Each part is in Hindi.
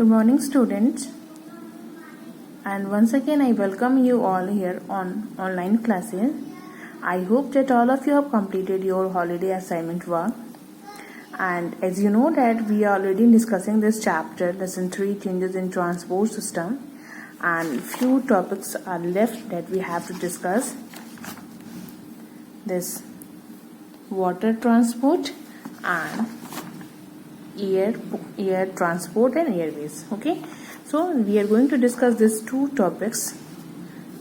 Good morning, students, and once again I welcome you all here on online classes. I hope that all of you have completed your holiday assignment work, and as you know that we are already discussing this chapter, lesson 3, changes in transport system, and few topics are left that we have to discuss. This water transport and air transport and airways. Okay, so we are going to discuss these two topics,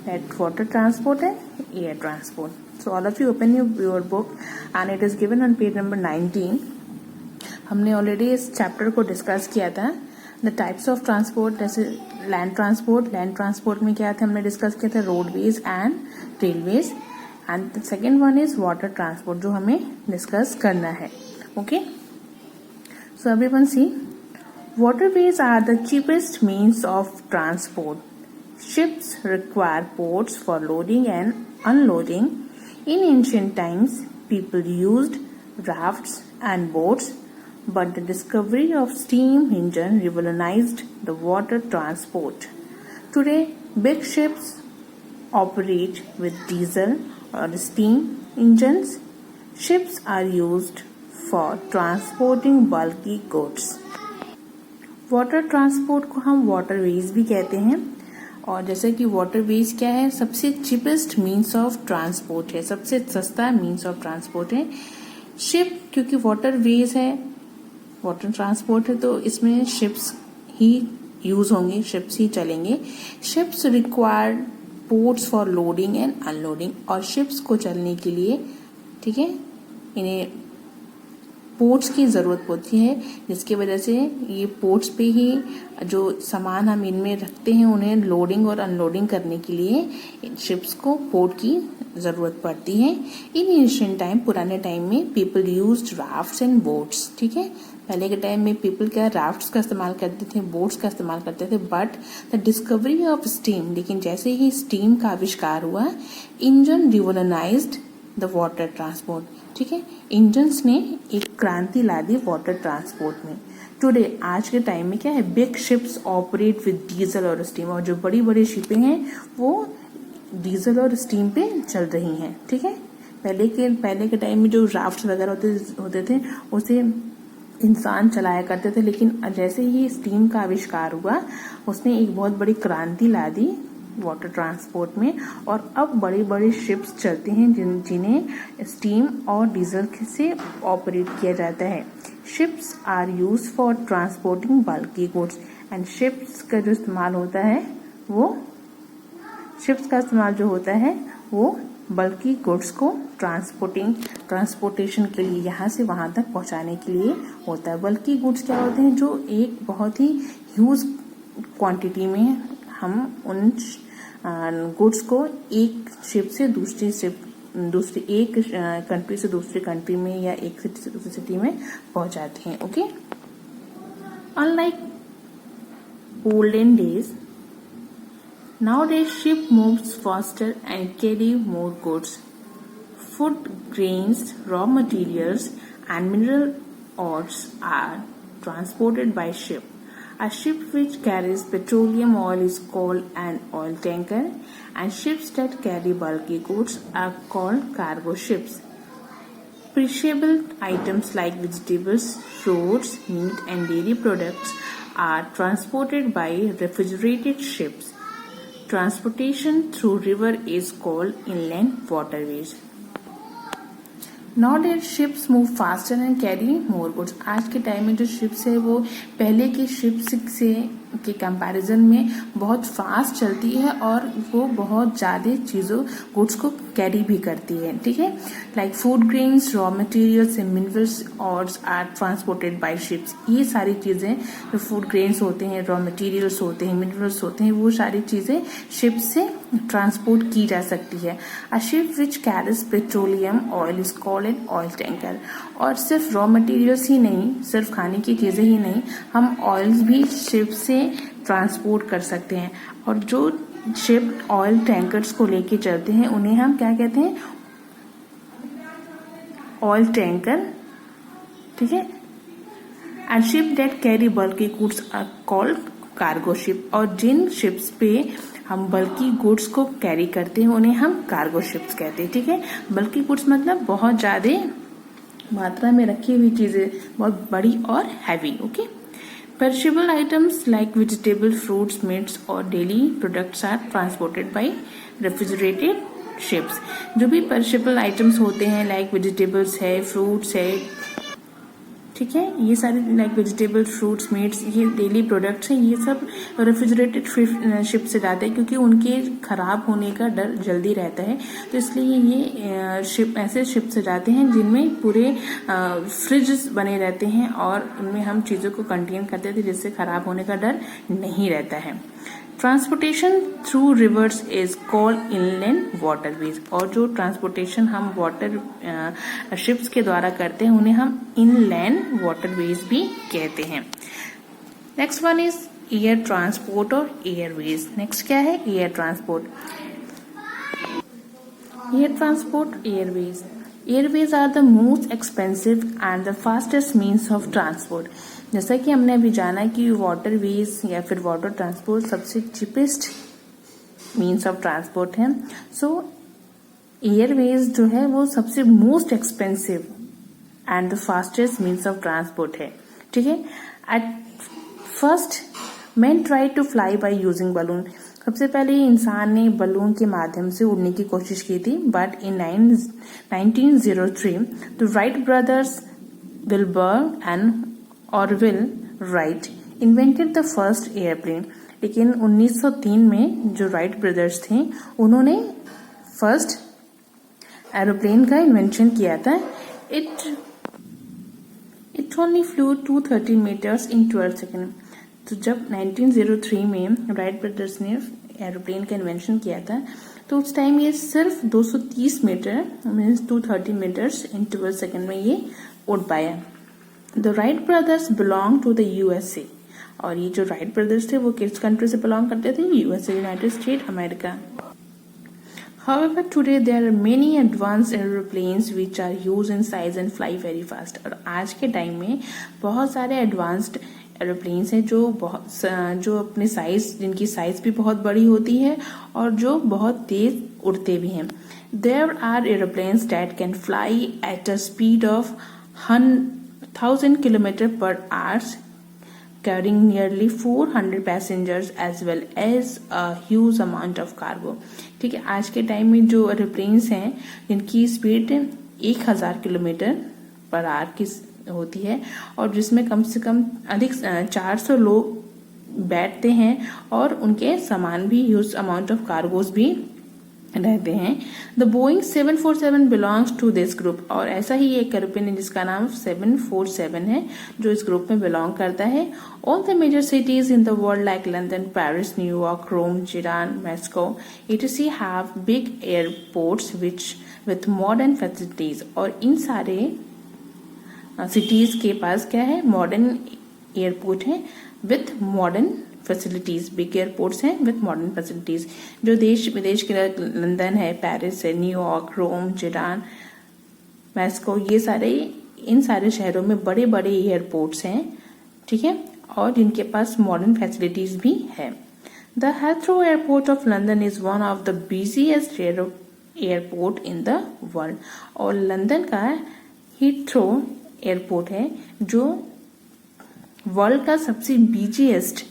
that water transport and air transport. So all of you open your book and it is given on page number 19. हमने ऑलरेडी इस चैप्टर को डिस्कस किया था. द टाइप्स ऑफ ट्रांसपोर्ट, जैसे लैंड ट्रांसपोर्ट में क्या था हमने डिस्कस किया था, roadways and railways, and the second one is water transport जो हमें डिस्कस करना है. Okay, so everyone see, waterways are the cheapest means of transport. Ships require ports for loading and unloading. In ancient times, people used rafts and boats, but the discovery of steam engine revolutionized the water transport. Today, big ships operate with diesel or steam engines. Ships are used for transporting bulky goods. Water transport को हम वाटरवेज भी कहते हैं, और जैसे कि वाटरवेज क्या है, सबसे चीपेस्ट मीन्स ऑफ ट्रांसपोर्ट है, सबसे सस्ता मीन्स ऑफ ट्रांसपोर्ट है. शिप, क्योंकि वाटरवेज है, वाटर ट्रांसपोर्ट है, तो इसमें शिप्स ही यूज होंगे, शिप्स ही चलेंगे. Ships require ports for loading and unloading, और शिप्स को चलने के लिए, ठीक है, इन्हें पोर्ट्स की ज़रूरत होती है, जिसकी वजह से ये पोर्ट्स पे ही जो सामान हम इनमें रखते हैं उन्हें लोडिंग और अनलोडिंग करने के लिए शिप्स को पोर्ट की ज़रूरत पड़ती है. इन एंशिएंट टाइम, पुराने टाइम में people used rafts and boats. ठीक है, पहले के टाइम में पीपल क्या राफ्ट्स का इस्तेमाल करते थे, बोट्स का इस्तेमाल करते थे. But the discovery of steam, लेकिन जैसे ही स्टीम का आविष्कार हुआ, engine revolutionised the water transport. ठीक है, इंजन्स ने एक क्रांति ला दी वाटर ट्रांसपोर्ट में. टुडे, आज के टाइम में क्या है, big ships operate with diesel और स्टीम, और जो बड़ी बड़ी शिपें हैं वो डीजल और स्टीम पे चल रही हैं. ठीक है, पहले के टाइम में जो राफ्ट्स वगैरह होते थे उसे इंसान चलाया करते थे, लेकिन जैसे ही स्टीम का आविष्कार हुआ उसने एक बहुत बड़ी क्रांति ला दी वाटर ट्रांसपोर्ट में, और अब बड़ी बड़ी शिप्स चलती हैं जिन्हें स्टीम और डीजल से ऑपरेट किया जाता है. Ships are use for transporting bulky goods, and ships का जो इस्तेमाल होता है वो बल्कि गुड्स को ट्रांसपोर्टेशन के लिए, यहाँ से वहाँ तक पहुँचाने के लिए होता है. बल्कि गुड्स क्या होते हैं, जो एक बहुत ही ह्यूज क्वांटिटी में हम उन गुड्स को एक शिप से दूसरी एक कंट्री से दूसरी कंट्री में या एक सिटी से दूसरी सिटी में पहुंचाते हैं. Okay, unlike olden days, nowadays ship moves faster and carry more goods. Food, grains, raw materials and mineral ores are transported by ship. A ship which carries petroleum oil is called an oil tanker, and ships that carry bulky goods are called cargo ships. Perishable items like vegetables, fruits, meat and dairy products are transported by refrigerated ships. Transportation through river is called inland waterways. Nowadays ships move faster and carry more goods. आज के टाइम में जो शिप्स है वो पहले की शिप्स से के कंपैरिजन में बहुत फास्ट चलती है, और वो बहुत ज़्यादा गुड्स को कैरी भी करती है. ठीक है, like food, grains, raw materials and minerals ores are transported by ships. ये सारी चीज़ें, जो फूड ग्रेन्स होते हैं, रॉ मटेरियल्स होते हैं, मिनरल्स होते हैं, वो सारी चीज़ें शिप से ट्रांसपोर्ट की जा सकती है. A ship which carries petroleum oil is called an oil tanker. और सिर्फ रॉ मटेरियल्स ही नहीं, सिर्फ खाने की चीज़ें ही नहीं, हम ऑयल्स भी शिप से ट्रांसपोर्ट कर सकते हैं. और जो शिप ऑयल टैंकर्स को लेके चलते हैं उन्हें हम क्या कहते हैं, ऑयल टैंकर. ठीक है, and ship that carry bulky goods are called cargo ship, और जिन शिप्स पे हम बल्कि गुड्स को कैरी करते हैं उन्हें हम कार्गो शिप्स कहते हैं। ठीक है, बल्कि गुड्स मतलब बहुत ज्यादा मात्रा में रखी हुई चीजें, बहुत बड़ी और heavy. Okay, perishable items like vegetable, fruits, meats और daily products are transported by refrigerated ships। जो भी perishable items होते हैं लाइक वेजिटेबल्स है, फ्रूट्स है, ठीक है, ये सारे लाइक वेजिटेबल, फ्रूट्स, मीट्स, ये डेली प्रोडक्ट्स हैं, ये सब रेफ्रिजरेटेड शिप से जाते हैं क्योंकि उनके खराब होने का डर जल्दी रहता है। तो इसलिए ये शिप ऐसे शिप से जाते हैं जिनमें पूरे फ्रिज बने रहते हैं और उनमें हम चीज़ों को कंटेन करते थे जिससे खराब होने का डर नहीं रहता है। Transportation through reverse is called inland waterways, और जो ट्रांसपोर्टेशन हम वाटर शिप्स के द्वारा करते हैं उन्हें हम इनलैंड वाटरवेज भी कहते हैं। Next one is air transport और एयरवेज। नेक्स्ट क्या है? Air transport. Air transport, airways. Airways are the most expensive and the fastest means of transport. जैसा कि हमने अभी जाना कि वाटरवेज या फिर वाटर ट्रांसपोर्ट सबसे चीपेस्ट मीन्स ऑफ ट्रांसपोर्ट है। सो एयरवेज जो है वो सबसे most expensive and the fastest means of transport है। ठीक है, at first man try to fly by using balloon. सबसे पहले इंसान ने बलून के माध्यम से उड़ने की कोशिश की थी, but in 1903 the Wright brothers Wilbur and Orville right invented the first airplane. लेकिन 1903 में जो राइट ब्रदर्स थे उन्होंने फर्स्ट एरोप्लेन का इन्वेंशन किया था। It only flew 230 metres in 12 second. तो जब 1903 में राइट ब्रदर्स ने एरोप्लेन का इन्वेंशन किया था तो उस टाइम ये सिर्फ 230 metre means 230 metres in 12 second में ये उड़ पाया। The Wright brothers belong to the USA, और ये जो राइट ब्रदर्स थे वो किस कंट्री से बिलोंग करते थे? USA, United state America. However, today there are many advanced aeroplanes which are used in size and fly very fast। और आज के टाइम में बहुत सारे एडवांस्ड एरोप्लेन्स हैं जो अपने साइज, जिनकी साइज भी बहुत बड़ी होती है और जो बहुत तेज उड़ते भी हैं। There are aeroplanes that can fly at a speed of 1000 km per hour, carrying nearly 400 passengers as well as a huge amount of cargo। ठीक है, आज के टाइम में जो एरोप्लेन्स हैं जिनकी स्पीड 1000 किलोमीटर पर आवर की होती है और जिसमें कम से कम अधिक 400 लोग बैठते हैं और उनके सामान भी, ह्यूज अमाउंट ऑफ कार्गोज भी रहते हैं। The Boeing 747 belongs to this group, और ऐसा ही एक एरोप्लेन है जिसका नाम 747 है जो इस ग्रुप में बिलोंग करता है। All the major cities in the world like London, Paris, New York, Rome, जिरान, Moscow etc have big airports with modern facilities, और इन सारे सिटीज के पास क्या है? मॉडर्न एयरपोर्ट है with modern facilities. Big airports हैं विथ मॉडर्न फैसिलिटीज। जो देश विदेश के लंदन है, पेरिस है, न्यूयॉर्क, रोम, जिरान, मैस्को, ये सारे, इन सारे शहरों में बड़े बड़े एयरपोर्ट्स हैं। ठीक है, और जिनके पास मॉडर्न फैसिलिटीज भी है। The Heathrow airport of London is one of the busiest airport in the world, और लंदन का हीथ्रो एयरपोर्ट है जो वर्ल्ड का सबसे बिजीएस्ट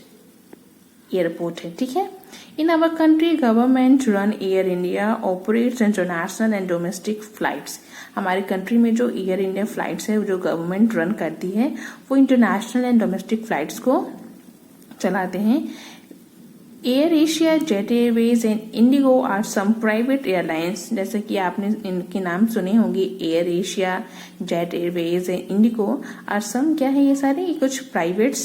एयरपोर्ट है। ठीक है, in our country government run Air India operates international and domestic flights. हमारी कंट्री में जो एयर इंडिया फ्लाइट्स है जो गवर्नमेंट रन करती है वो इंटरनेशनल एंड डोमेस्टिक फ्लाइट्स को चलाते हैं। Air Asia, Jet Airways and IndiGo are some private airlines. जैसे कि आपने इनके नाम सुने होंगे, Air Asia, Jet Airways and IndiGo are some, क्या है ये सारे? ये कुछ प्राइवेट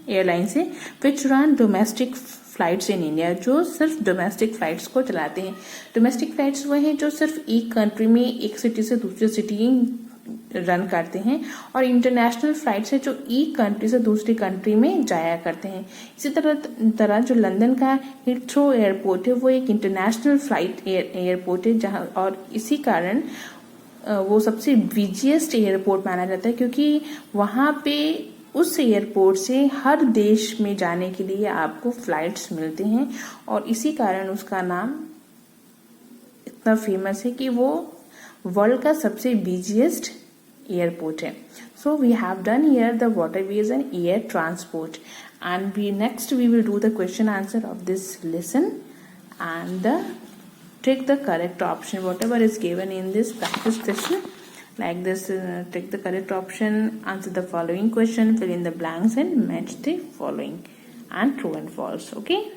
एयरलाइंस है which run domestic flights in India, जो सिर्फ डोमेस्टिक फ्लाइट्स को चलाते हैं। डोमेस्टिक फ्लाइट्स वो हैं जो सिर्फ एक कंट्री में एक सिटी से दूसरी सिटी रन करते हैं, और इंटरनेशनल फ्लाइट्स है जो एक कंट्री से दूसरी कंट्री में जाया करते हैं। इसी तरह जो लंदन का हीथ्रो एयरपोर्ट है वो एक इंटरनेशनल फ्लाइट एयरपोर्ट है जहां, और इसी कारण वो सबसे बिजिएस्ट एयरपोर्ट माना जाता है क्योंकि वहां पे उस एयरपोर्ट से हर देश में जाने के लिए आपको फ्लाइट्स मिलते हैं और इसी कारण उसका नाम इतना फेमस है कि वो वर्ल्ड का सबसे बिजिएस्ट एयरपोर्ट है. So we have done here the waterways and air transport, and we will do the question answer of this lesson, and take the correct option whatever is given in this practice session. Like this, take the correct option, answer the following question, fill in the blanks and match the following and true and false. Okay.